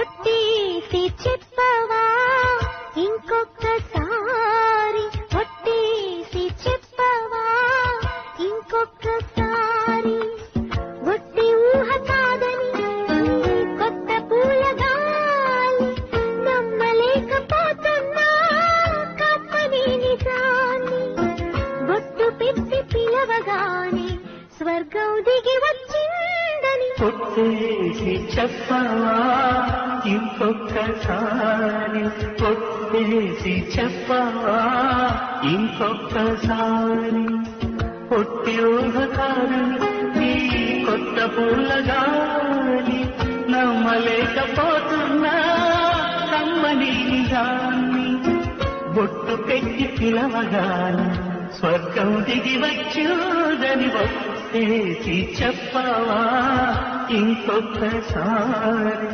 ఒట్టేసి చెప్పవా ఇంకొక్కసారి, ఒట్టేసి చెప్పవా ఇంకొక్కసారి. ఒట్టి ఊహ కాదని కొత్త పూల గాలి, నమ్మలేకపోతున్నా కమ్మని నిజాన్ని. బొట్టు పెట్టి పిలవగానే స్వర్గం దిగి వచ్చిందని. ఒట్టేసి చెప్పవా ఇంకొక్కసారి, ఒట్టేసి చెప్పవా ఇంకొక్కసారి. ఒట్టి ఊహ కాదని నీ కొత్త పూల గాలి, నమ్మలేకపోతున్నా కమ్మని నిజాన్ని. బొట్టు పెట్టి పిలవగానే స్వర్గం దిగి వచ్చుదని. ఒట్టేసి చెప్పవా ఇంకొక్కసారి.